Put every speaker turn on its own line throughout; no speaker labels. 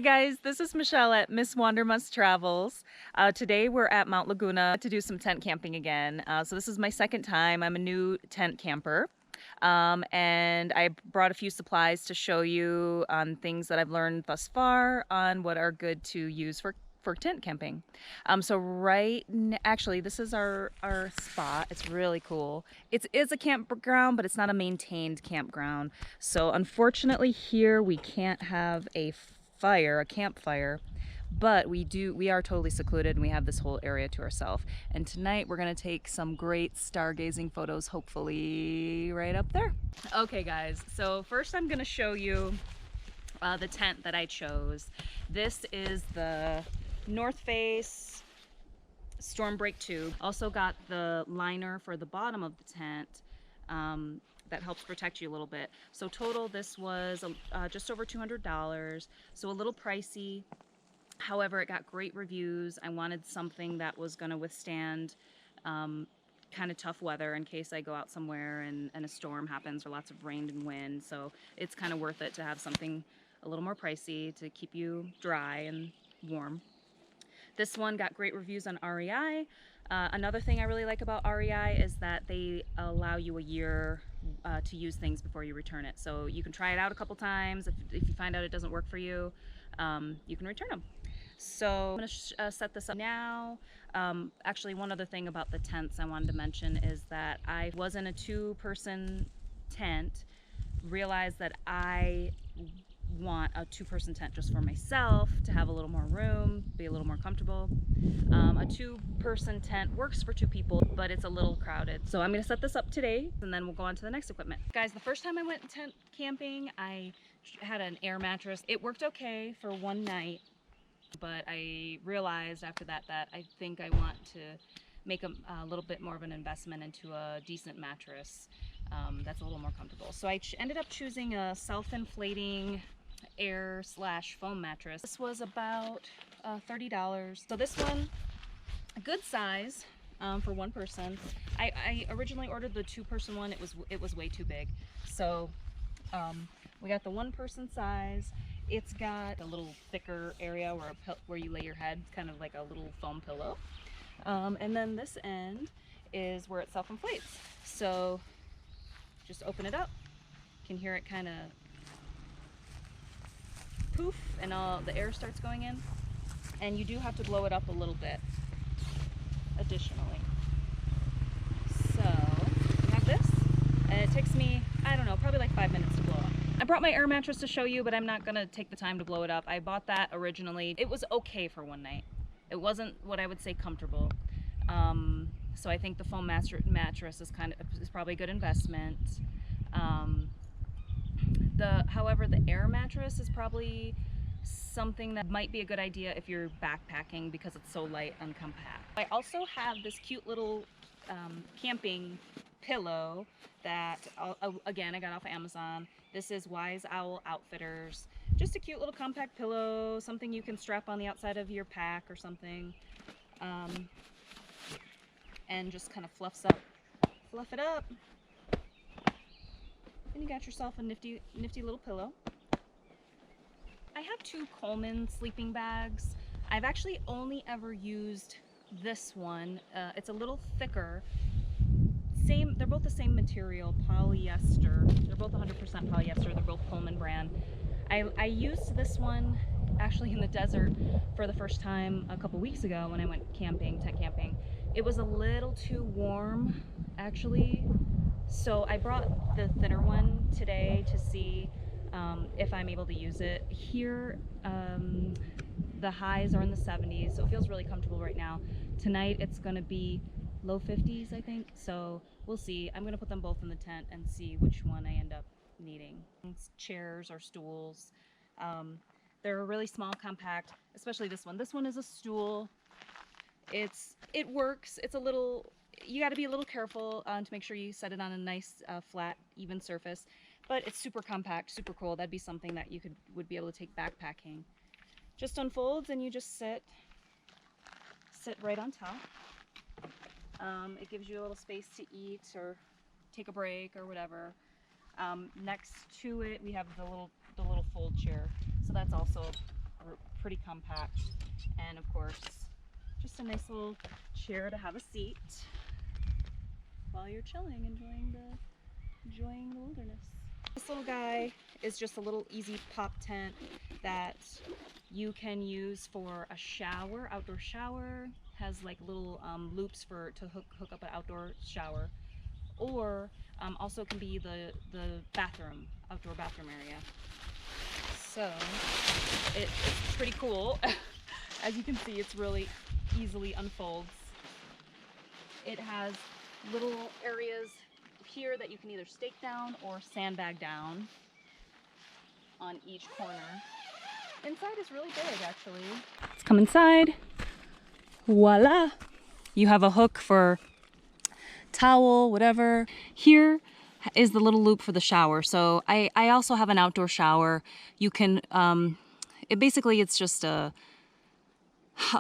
guys, this is Michelle at Miss WanderMust Travels. Today we're at Mount Laguna to do some tent camping again. So this is my second time. I'm a new tent camper. And I brought a few supplies to show you on things that I've learned thus far on what are good to use for tent camping. Actually, this is our spot. It's really cool. It is a campground, but it's not a maintained campground. So unfortunately here we can't have a campfire, but we are totally secluded and we have this whole area to ourselves. And tonight we're gonna take some great stargazing photos, hopefully right up there. Okay guys, so first I'm gonna show you the tent that I chose. This is the North Face Stormbreak 2. Also got the liner for the bottom of the tent that helps protect you a little bit. So total this was just over $200, so a little pricey. However, it got great reviews. I wanted something that was going to withstand kind of tough weather in case I go out somewhere and a storm happens or lots of rain and wind. So it's kind of worth it to have something a little more pricey to keep you dry and warm. This one got great reviews on REI. Another thing I really like about REI is that they allow you a year to use things before you return it. So you can try it out a couple times. If you find out it doesn't work for you, you can return them. So I'm going to set this up now. Actually, one other thing about the tents I wanted to mention is that I was in a two-person tent, realized that I want a two-person tent just for myself to have a little more room, be a little more comfortable. A two-person tent works for two people, but it's a little crowded. So I'm going to set this up today and then we'll go on to the next equipment. Guys, the first time I went tent camping, I had an air mattress. It worked okay for one night, but I realized after that I think I want to make a little bit more of an investment into a decent mattress that's a little more comfortable. So I ended up choosing a self-inflating air/foam mattress. This was about $30. So this one, a good size for one person. I originally ordered the two-person one. It was way too big. So we got the one-person size. It's got a little thicker area where you lay your head, kind of like a little foam pillow. And then this end is where it self-inflates. So just open it up. You can hear it kind of poof, and all the air starts going in. And you do have to blow it up a little bit additionally. So you have this, and it takes me, I don't know, probably like 5 minutes to blow up. I brought my air mattress to show you, but I'm not gonna take the time to blow it up. I bought that originally. It was okay for one night. It wasn't what I would say comfortable. So I think the foam mattress is probably a good investment. However, the air mattress is probably something that might be a good idea if you're backpacking because it's so light and compact. I also have this cute little camping pillow that, again, I got off of Amazon. This is Wise Owl Outfitters. Just a cute little compact pillow, something you can strap on the outside of your pack or something. And just kind of fluff it up. And you got yourself a nifty little pillow. I have two Coleman sleeping bags. I've actually only ever used this one. It's a little thicker. They're both the same material, polyester. They're both 100% polyester. They're both Coleman brand. I used this one actually in the desert for the first time a couple weeks ago when I went tent camping. It was a little too warm, actually. So I brought the thinner one today to see if I'm able to use it. Here, the highs are in the 70s, so it feels really comfortable right now. Tonight it's gonna be low 50s, I think, so we'll see. I'm gonna put them both in the tent and see which one I end up needing. It's chairs or stools. They're really small, compact, especially this one. This one is a stool. It works. It's a little, you got to be a little careful to make sure you set it on a nice flat, even surface, but it's super compact, super cool. That'd be something that you would be able to take backpacking. Just unfolds and you just sit right on top. It gives you a little space to eat or take a break or whatever. Next to it we have the little fold chair, so that's also pretty compact. And of course, just a nice little chair to have a seat while you're chilling, enjoying the wilderness. This little guy is just a little easy pop tent that you can use for a shower, outdoor shower. Has like little loops to hook up an outdoor shower, or also can be the bathroom, outdoor bathroom area. So it's pretty cool. As you can see, it's really easily unfolds. It has little areas here that you can either stake down or sandbag down on each corner. Inside is really big, actually. Let's come inside. Voila! You have a hook for towel, whatever. Here is the little loop for the shower. So I also have an outdoor shower. You can, it's just a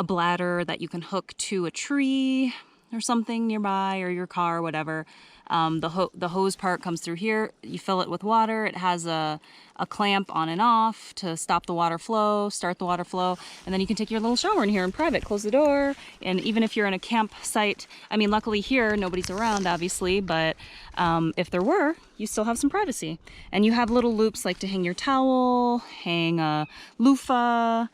bladder that you can hook to a tree or something nearby, or your car, or whatever. The hose part comes through here. You fill it with water. It has a clamp on and off to stop the water flow, start the water flow, and then you can take your little shower in here in private, close the door. And even if you're in a campsite, I mean, luckily here nobody's around, obviously, but if there were, you still have some privacy. And you have little loops like to hang your towel, hang a loofah,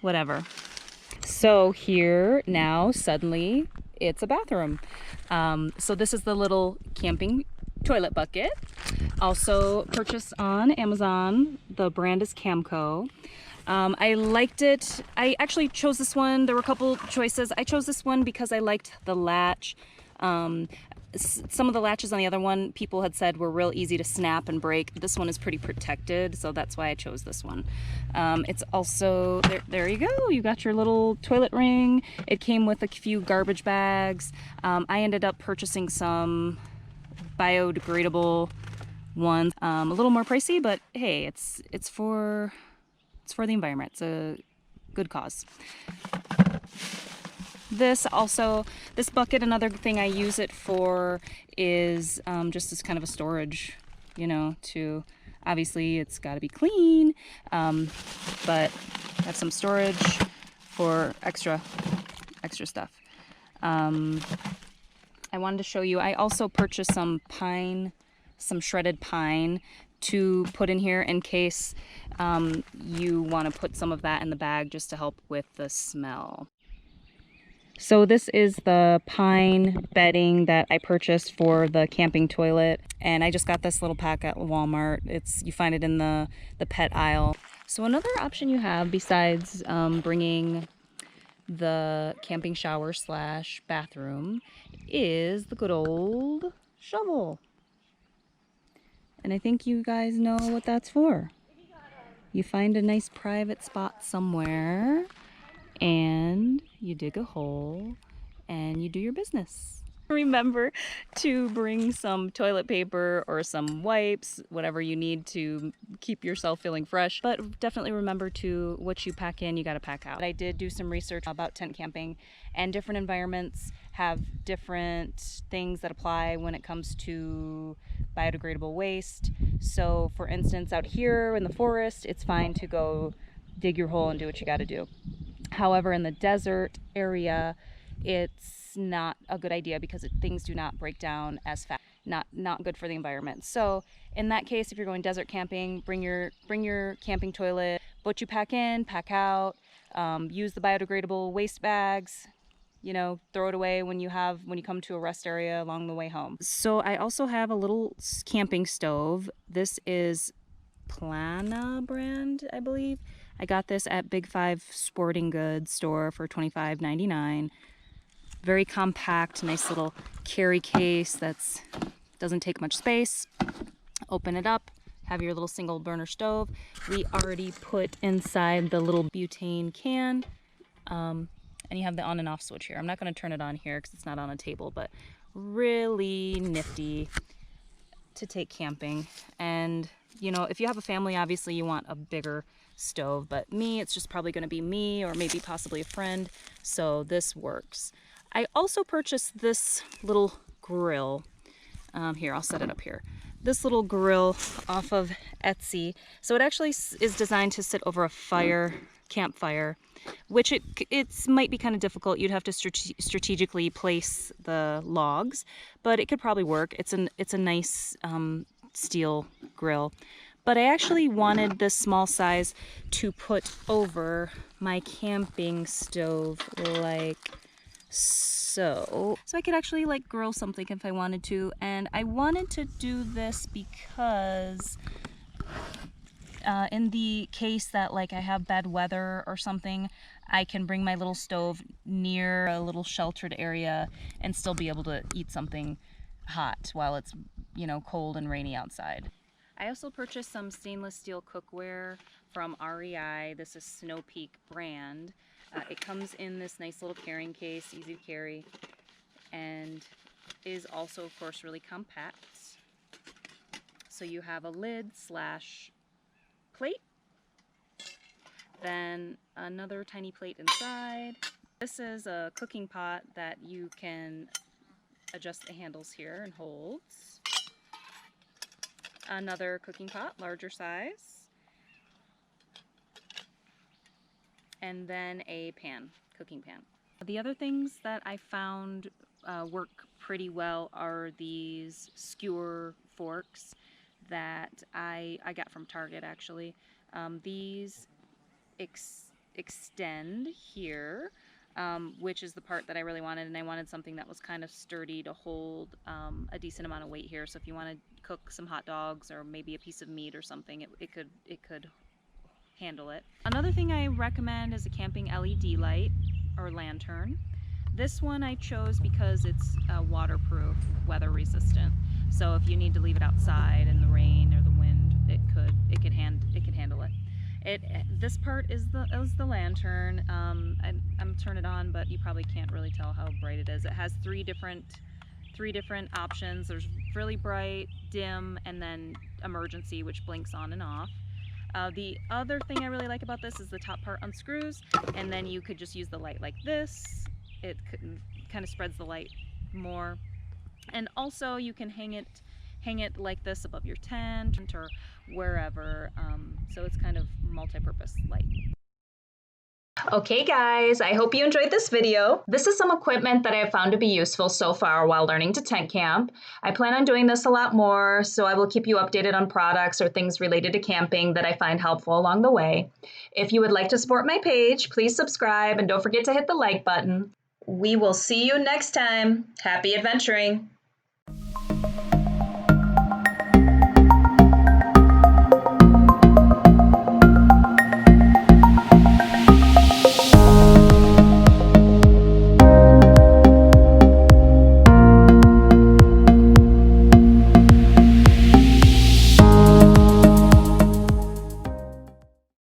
whatever. So here now suddenly it's a bathroom. So this is the little camping toilet bucket. Also purchased on Amazon. The brand is Camco. I liked it. I actually chose this one. There were a couple choices. I chose this one because I liked the latch. Some of the latches on the other one people had said were real easy to snap and break. This one is pretty protected, so that's why I chose this one. It's also, there you go, you got your little toilet ring. It came with a few garbage bags. I ended up purchasing some biodegradable ones. A little more pricey, but hey, it's for the environment. It's a good cause. This bucket, another thing I use it for is just as kind of a storage, you know, to, obviously it's got to be clean, but have some storage for extra stuff. I wanted to show you, I also purchased some shredded pine to put in here in case you want to put some of that in the bag just to help with the smell. So this is the pine bedding that I purchased for the camping toilet, and I just got this little pack at Walmart. You find it in the pet aisle. So another option you have besides bringing the camping shower / bathroom is the good old shovel. And I think you guys know what that's for. You find a nice private spot somewhere and you dig a hole and you do your business. Remember to bring some toilet paper or some wipes, whatever you need to keep yourself feeling fresh. But definitely remember to, what you pack in, you got to pack out. I did do some research about tent camping, and different environments have different things that apply when it comes to biodegradable waste. So for instance, out here in the forest, it's fine to go dig your hole and do what you got to do. However, in the desert area, it's not a good idea because things do not break down as fast. Not good for the environment. So in that case, if you're going desert camping, bring your camping toilet. What you pack in, pack out. Use the biodegradable waste bags. You know, throw it away when you come to a rest area along the way home. So I also have a little camping stove. This is Plana brand, I believe. I got this at Big 5 Sporting Goods store for $25.99. Very compact, nice little carry case that doesn't take much space. Open it up, have your little single burner stove. We already put inside the little butane can, and you have the on and off switch here. I'm not going to turn it on here because it's not on a table, but really nifty to take camping. And you know, if you have a family, obviously you want a bigger stove, but it's just probably going to be me or maybe possibly a friend, so this works. I also purchased this little grill. Here, I'll set it up here. This little grill off of Etsy. So it actually is designed to sit over a fire campfire, which it's might be kind of difficult. You'd have to strategically place the logs, but it could probably work. It's a nice steel grill. But I actually wanted this small size to put over my camping stove like so. So I could actually like grill something if I wanted to. And I wanted to do this because in the case that like I have bad weather or something, I can bring my little stove near a little sheltered area and still be able to eat something hot while it's, you know, cold and rainy outside. I also purchased some stainless steel cookware from REI. This is Snow Peak brand. It comes in this nice little carrying case, easy to carry, and is also, of course, really compact. So you have a lid slash plate, then another tiny plate inside. This is a cooking pot that you can adjust the handles here and holds. Another cooking pot, larger size. And then a pan, cooking pan. The other things that I found work pretty well are these skewer forks that I got from Target actually. These extend here, which is the part that I really wanted, and I wanted something that was kind of sturdy to hold a decent amount of weight here. So if you want to cook some hot dogs or maybe a piece of meat or something, it could handle it. Another thing I recommend is a camping LED light or lantern. This one I chose because it's waterproof, weather resistant. So if you need to leave it outside in the rain or the wind, it can handle it. This part is the lantern. I'm turn it on, but you probably can't really tell how bright it is. It has three different options. There's really bright, dim, and then emergency, which blinks on and off. The other thing I really like about this is the top part unscrews, and then you could just use the light like this. It kind of spreads the light more. And also you can hang it like this above your tent or wherever. So it's kind of multi-purpose light. Okay guys, I hope you enjoyed this video. This is some equipment that I have found to be useful so far while learning to tent camp. I plan on doing this a lot more, so I will keep you updated on products or things related to camping that I find helpful along the way. If you would like to support my page, please subscribe and don't forget to hit the like button. We will see you next time. Happy adventuring!